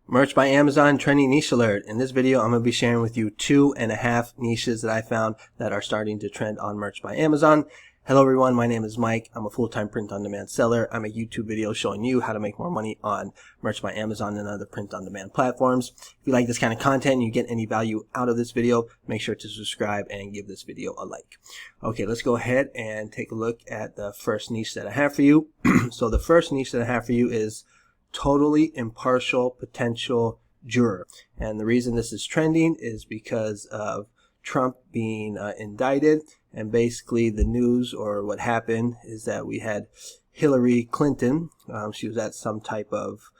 Merch by Amazon trending niche alert. In this video, I'm going to be sharing with you 2.5 niches that I found that are starting to trend on Merch by Amazon. Hello everyone, my name is Mike. I'm a full-time print-on-demand seller. I make YouTube videos showing you how to make more money on Merch by Amazon and other print-on-demand platforms. If you like this kind of content and you get any value out of this video, make sure to subscribe and give this video a like. Okay, let's go ahead and take a look at the first niche that I have for you. So the first niche that I have for you is totally impartial potential juror. And the reason this is trending is because of Trump being indicted. And basically the news, or what happened, is that we had Hillary Clinton. She was at some type of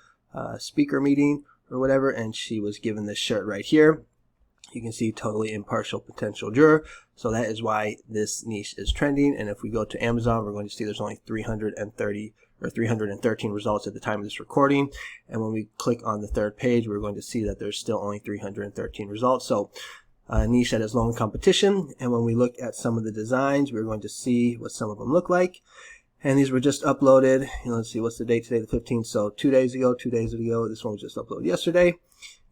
speaker meeting or whatever, and she was given this shirt right here. You can see totally impartial potential juror. So that is why this niche is trending. And if we go to Amazon, we're going to see there's only 330 or 313 results at the time of this recording. And when we click on the third page, we're going to see that there's still only 313 results. So a niche that is low in competition. And when we look at some of the designs, we're going to see what some of them look like. And these were just uploaded. Let's see, what's the date today? The 15th. So 2 days ago. This one was just uploaded yesterday.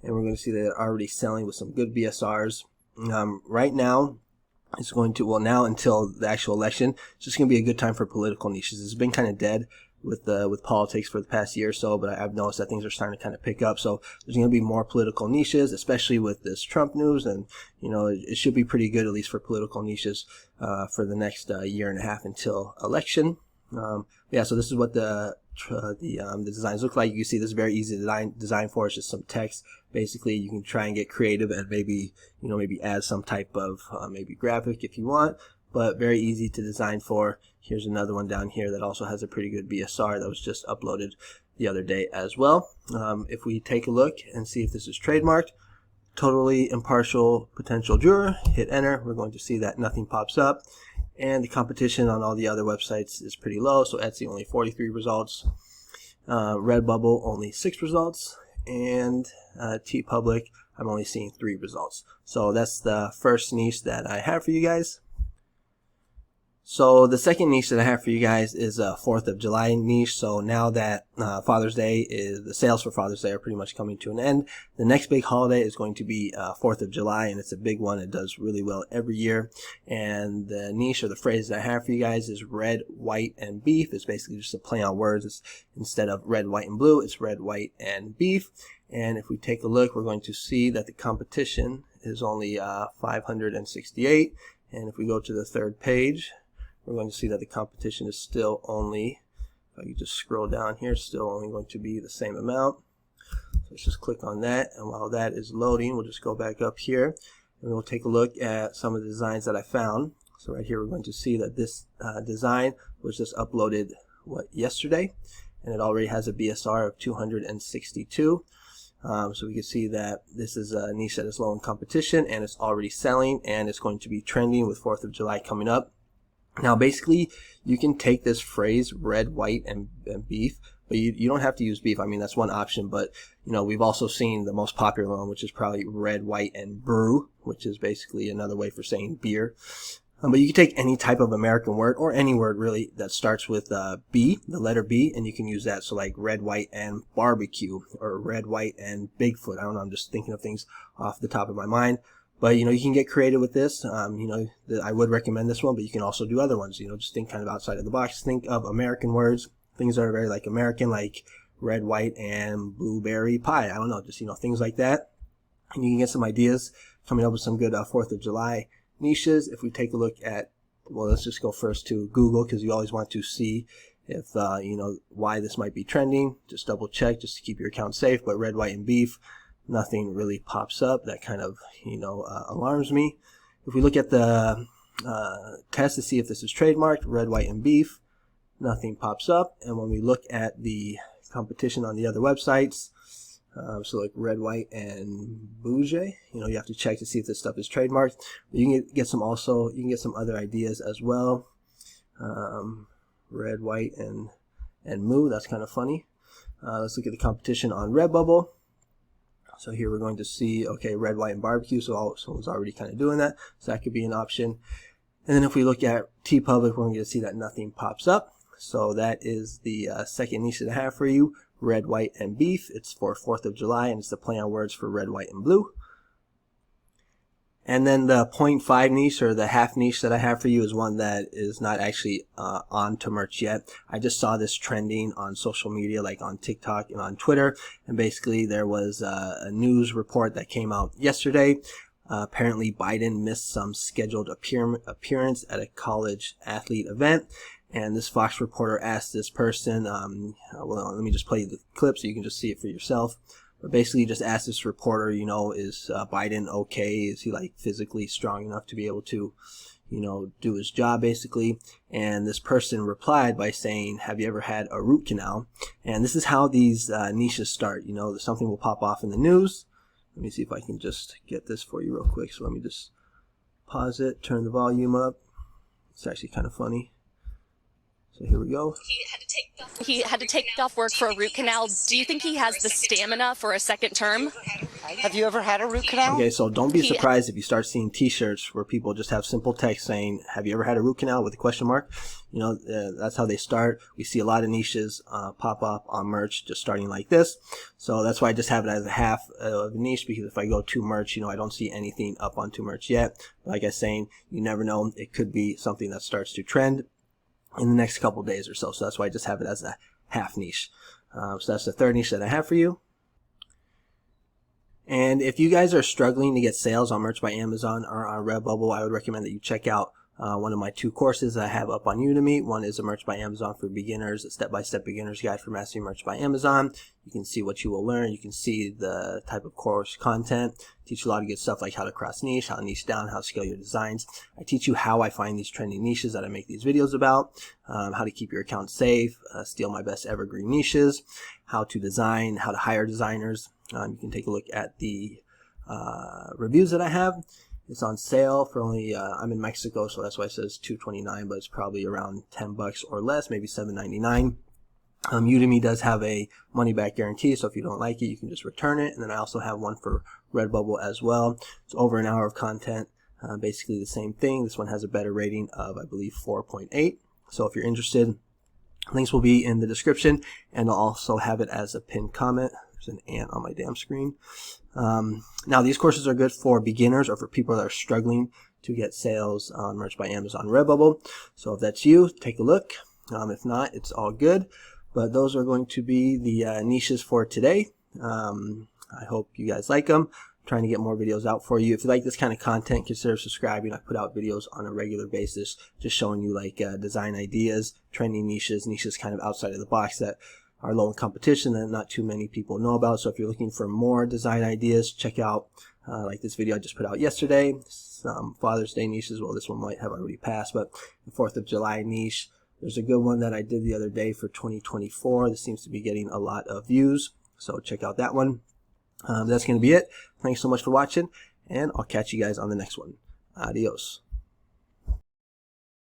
And we're going to see that they're already selling with some good BSRs. Right now, it's going to, well, now until the actual election, it's just going to be a good time for political niches. It's been kind of dead with politics for the past year or so, but I've noticed that things are starting to kind of pick up. So there's going to be more political niches, especially with this Trump news, and it should be pretty good, at least for political niches, for the next year and a half until election. Yeah, so this is what the designs look like. You can see this is very easy to design for. It's just some text. Basically, you can try and get creative and maybe add some type of maybe graphic if you want, but very easy to design for. Here's another one down here that also has a pretty good BSR that was just uploaded the other day as well. If we take a look and see if this is trademarked, totally impartial potential juror, hit enter, we're going to see that nothing pops up. And the competition on all the other websites is pretty low. So Etsy only 43 results, Redbubble only 6 results, and TeePublic I'm only seeing 3 results. So that's the first niche that I have for you guys. So the second niche that I have for you guys is a 4th of July niche. So now that Father's Day the sales for Father's Day are pretty much coming to an end, the next big holiday is going to be 4th of July, and it's a big one. It does really well every year. And the niche or the phrase that I have for you guys is red, white, and beef. It's basically just a play on words. It's, instead of red, white, and blue, it's red, white, and beef. And if we take a look, we're going to see that the competition is only 568. And if we go to the third page, we're going to see that the competition is still only, if I could just scroll down here, still only going to be the same amount. So let's just click on that, and while that is loading, we'll just go back up here and we'll take a look at some of the designs that I found. So right here we're going to see that this design was just uploaded yesterday, and it already has a BSR of 262. So we can see that this is a niche that is low in competition, and it's already selling, and it's going to be trending with 4th of July coming up. Now, basically, you can take this phrase, red, white, and beef, but you don't have to use beef. I mean, that's one option, but, we've also seen the most popular one, which is probably red, white, and brew, which is basically another way for saying beer. But you can take any type of American word, or any word, really, that starts with B, the letter B, and you can use that. So, like red, white, and barbecue, or red, white, and Bigfoot. I don't know, I'm just thinking of things off the top of my mind. But, you can get creative with this. I would recommend this one, but you can also do other ones. Just think kind of outside of the box. Think of American words, things that are very like American, like red, white, and blueberry pie. I don't know, just, things like that. And you can get some ideas coming up with some good 4th of July niches. If we take a look at, well, let's just go first to Google, because you always want to see if, why this might be trending. Just double check just to keep your account safe. But red, white, and beef, nothing really pops up. That kind of, alarms me. If we look at the test to see if this is trademarked, red, white, and beef, nothing pops up. And when we look at the competition on the other websites, so like red, white, and bougie, you have to check to see if this stuff is trademarked. But you can get some other ideas as well. Red, white, and moo. That's kind of funny. Let's look at the competition on Redbubble. So here we're going to see, okay, red, white, and barbecue. So someone's already kind of doing that. So that could be an option. And then if we look at TeePublic, we're going to see that nothing pops up. So that is the second niche that I have for you. red, white, and beef. It's for 4th of July, and it's the play on words for red, white, and blue. And then the 0.5 niche, or the half niche that I have for you, is one that is not actually on to merch yet. I just saw this trending on social media, like on TikTok and on Twitter. And basically there was a news report that came out yesterday. Apparently Biden missed some scheduled appearance at a college athlete event. And this Fox reporter asked this person, well, let me just play the clip so you can just see it for yourself. But basically just asked this reporter, you know, is Biden okay? Is he like physically strong enough to be able to, you know, do his job basically? And this person replied by saying, have you ever had a root canal? And this is how these niches start. You know, something will pop off in the news. Let me see if I can just get this for you real quick. So let me just pause it, turn the volume up. It's actually kind of funny. So here we go. He had to take off work for a root canal. Do you think he has the stamina for a second term? Have you ever had a root canal? Okay, so don't be surprised if you start seeing t-shirts where people just have simple text saying, have you ever had a root canal, with a question mark? You know, that's how they start. We see a lot of niches pop up on merch just starting like this. So that's why I just have it as a half of a niche, because if I go to merch, you know, I don't see anything up onto merch yet. But like I was saying, you never know. It could be something that starts to trend in the next couple days or so. So that's why I just have it as a half niche. So that's the third niche that I have for you. And if you guys are struggling to get sales on Merch by Amazon or on Redbubble, I would recommend that you check out one of my 2 courses I have up on Udemy. One is a Merch by Amazon for beginners, a step-by-step beginner's guide for mastering Merch by Amazon. You can see what you will learn. You can see the type of course content. Teach you a lot of good stuff like how to cross niche, how to niche down, how to scale your designs. I teach you how I find these trending niches that I make these videos about, how to keep your account safe, steal my best evergreen niches, how to design, how to hire designers. You can take a look at the reviews that I have. It's on sale for only, I'm in Mexico, so that's why it says $2.29, but it's probably around $10 or less, maybe $7.99. Udemy does have a money back guarantee, so if you don't like it, you can just return it. And then I also have one for Redbubble as well. It's over an hour of content, basically the same thing. This one has a better rating of, I believe, 4.8. So if you're interested, links will be in the description, and I'll also have it as a pinned comment. There's an ant on my damn screen. Now these courses are good for beginners or for people that are struggling to get sales on Merch by Amazon Redbubble. So if that's you, take a look. If not, it's all good. But those are going to be the niches for today. I hope you guys like them. I'm trying to get more videos out for you. If you like this kind of content, consider subscribing. I put out videos on a regular basis, just showing you like design ideas, trending niches kind of outside of the box that are low in competition and not too many people know about. So if you're looking for more design ideas, check out like this video I just put out yesterday. Some Father's Day niches. Well, this one might have already passed, but the 4th of July niche. There's a good one that I did the other day for 2024. This seems to be getting a lot of views, so check out that one. That's going to be it. Thanks so much for watching, and I'll catch you guys on the next one. Adios.